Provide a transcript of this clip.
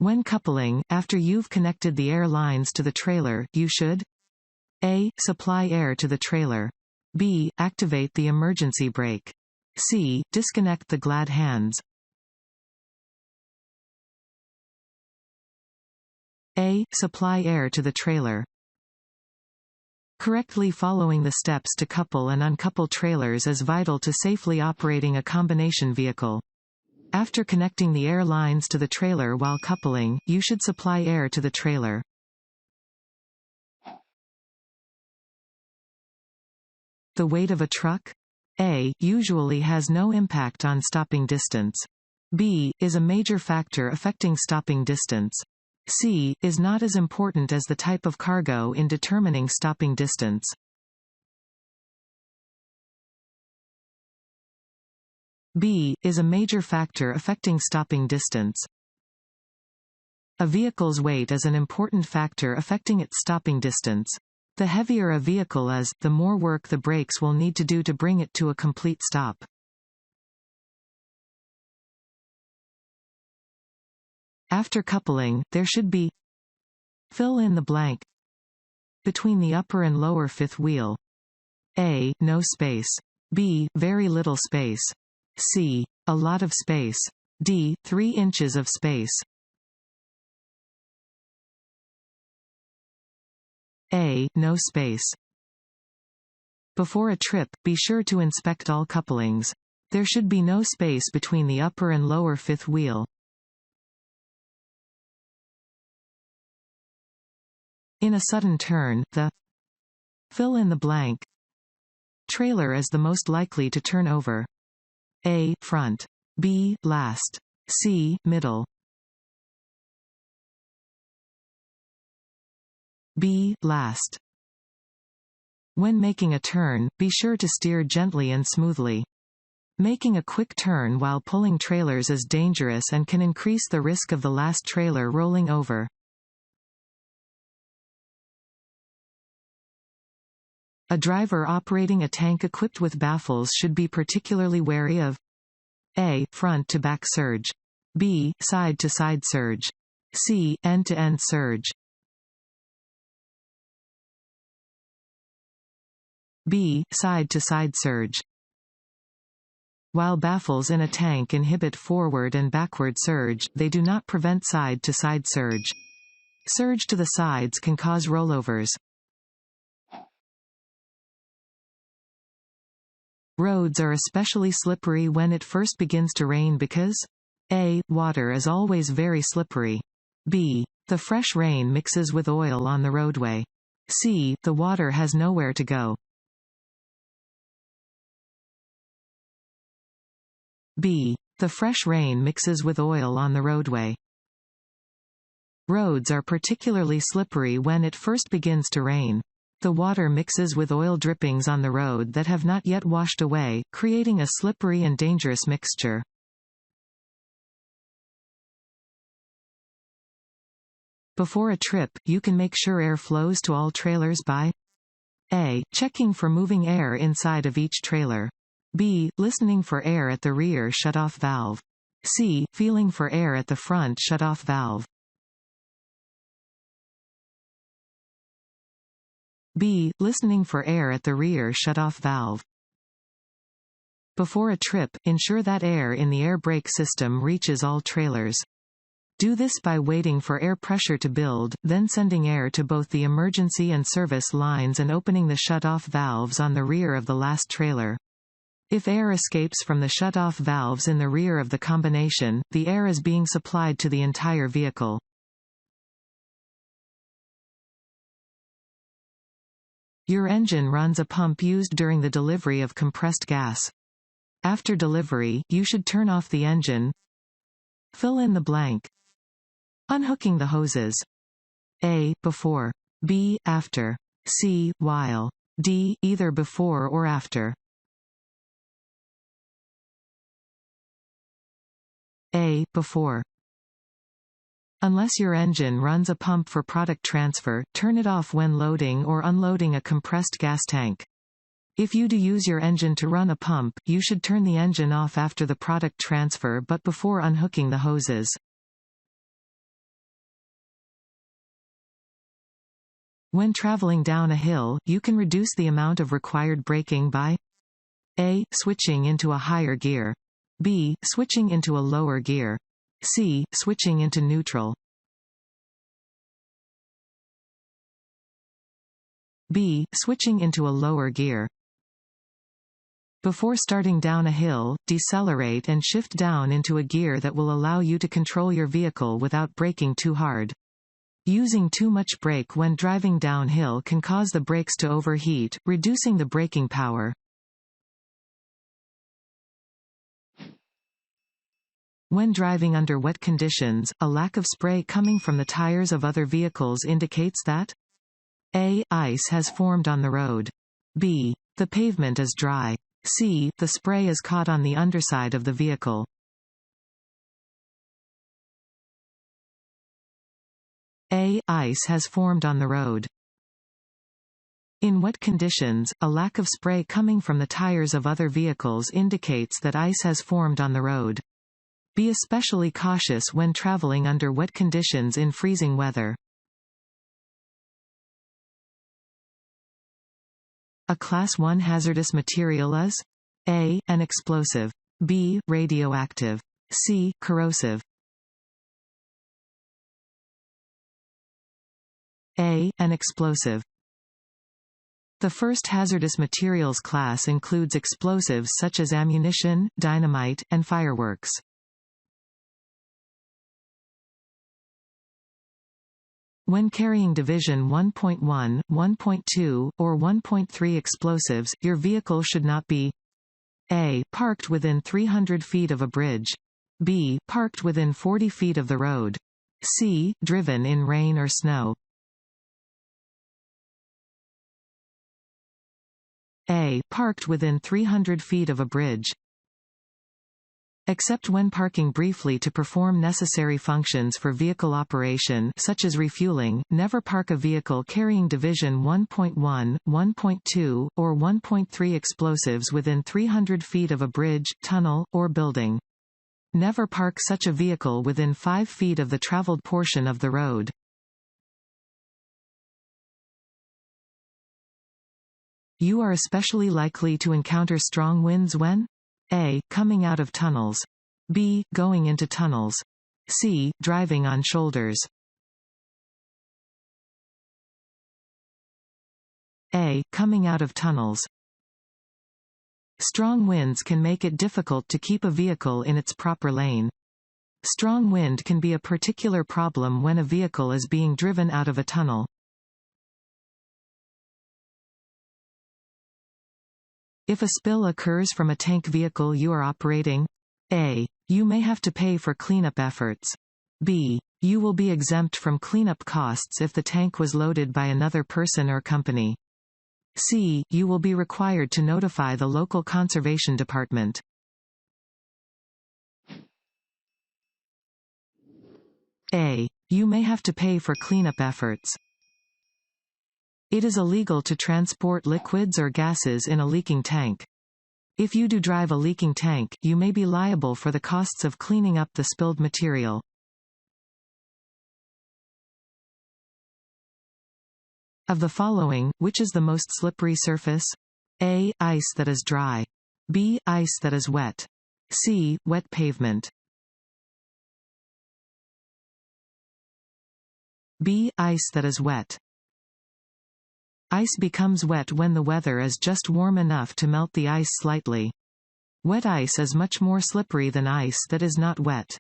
When coupling, after you've connected the air lines to the trailer, you should A. Supply air to the trailer. B. Activate the emergency brake. C. Disconnect the glad hands. A. Supply air to the trailer. Correctly following the steps to couple and uncouple trailers is vital to safely operating a combination vehicle. After connecting the air lines to the trailer while coupling, you should supply air to the trailer. The weight of a truck? A. Usually has no impact on stopping distance. B. Is a major factor affecting stopping distance. C. Is not as important as the type of cargo in determining stopping distance. B. Is a major factor affecting stopping distance. A vehicle's weight is an important factor affecting its stopping distance. The heavier a vehicle is, the more work the brakes will need to do to bring it to a complete stop. After coupling, there should be fill in the blank between the upper and lower fifth wheel. A. No space. B. Very little space. C. A lot of space. D. 3 inches of space. A. No space. Before a trip, be sure to inspect all couplings. There should be no space between the upper and lower fifth wheel. In a sudden turn, the fill in the blank trailer is the most likely to turn over. A. Front. B. Last. C. Middle. B. Last. When making a turn, be sure to steer gently and smoothly. Making a quick turn while pulling trailers is dangerous and can increase the risk of the last trailer rolling over. A driver operating a tank equipped with baffles should be particularly wary of A. Front-to-back surge. B. Side-to-side surge. C. End-to-end surge. B. Side-to-side surge. While baffles in a tank inhibit forward and backward surge, they do not prevent side-to-side surge. Surge to the sides can cause rollovers. Roads are especially slippery when it first begins to rain because A. Water is always very slippery. B. The fresh rain mixes with oil on the roadway. C. The water has nowhere to go. B. The fresh rain mixes with oil on the roadway. Roads are particularly slippery when it first begins to rain. The water mixes with oil drippings on the road that have not yet washed away, creating a slippery and dangerous mixture. Before a trip, you can make sure air flows to all trailers by A. Checking for moving air inside of each trailer. B. Listening for air at the rear shutoff valve. C. Feeling for air at the front shutoff valve. B. Listening for air at the rear shutoff valve. Before a trip, ensure that air in the air brake system reaches all trailers. Do this by waiting for air pressure to build, then sending air to both the emergency and service lines and opening the shutoff valves on the rear of the last trailer. If air escapes from the shutoff valves in the rear of the combination, the air is being supplied to the entire vehicle. Your engine runs a pump used during the delivery of compressed gas. After delivery, you should turn off the engine. Fill in the blank. Unhooking the hoses. A. Before. B. After. C. While. D. Either before or after. A. Before. Unless your engine runs a pump for product transfer, turn it off when loading or unloading a compressed gas tank. If you do use your engine to run a pump, you should turn the engine off after the product transfer but before unhooking the hoses. When traveling down a hill, you can reduce the amount of required braking by A. Switching into a higher gear. B. Switching into a lower gear. C. Switching into neutral. B. Switching into a lower gear. Before starting down a hill, decelerate and shift down into a gear that will allow you to control your vehicle without braking too hard. Using too much brake when driving downhill can cause the brakes to overheat, reducing the braking power. When driving under wet conditions, a lack of spray coming from the tires of other vehicles indicates that A. Ice has formed on the road. B. The pavement is dry. C. The spray is caught on the underside of the vehicle. A. Ice has formed on the road. In wet conditions, a lack of spray coming from the tires of other vehicles indicates that ice has formed on the road. Be especially cautious when traveling under wet conditions in freezing weather. A Class 1 hazardous material is A. An explosive. B. Radioactive. C. Corrosive. A. An explosive. The first hazardous materials class includes explosives such as ammunition, dynamite, and fireworks. When carrying Division 1.1, 1.2, or 1.3 explosives, your vehicle should not be A. Parked within 300 feet of a bridge. B. Parked within 40 feet of the road. C. Driven in rain or snow. A. Parked within 300 feet of a bridge. Except when parking briefly to perform necessary functions for vehicle operation such as refueling, never park a vehicle carrying Division 1.1, 1.2, or 1.3 explosives within 300 feet of a bridge, tunnel, or building. Never park such a vehicle within 5 feet of the traveled portion of the road. You are especially likely to encounter strong winds when A. Coming out of tunnels. B. Going into tunnels. C. Driving on shoulders. A. Coming out of tunnels. Strong winds can make it difficult to keep a vehicle in its proper lane. Strong wind can be a particular problem when a vehicle is being driven out of a tunnel. If a spill occurs from a tank vehicle you are operating, A. You may have to pay for cleanup efforts. B. You will be exempt from cleanup costs if the tank was loaded by another person or company. C. You will be required to notify the local conservation department. A. You may have to pay for cleanup efforts. It is illegal to transport liquids or gases in a leaking tank. If you do drive a leaking tank, you may be liable for the costs of cleaning up the spilled material. Of the following, which is the most slippery surface? A. Ice that is dry. B. Ice that is wet. C. Wet pavement. B. Ice that is wet. Ice becomes wet when the weather is just warm enough to melt the ice slightly. Wet ice is much more slippery than ice that is not wet.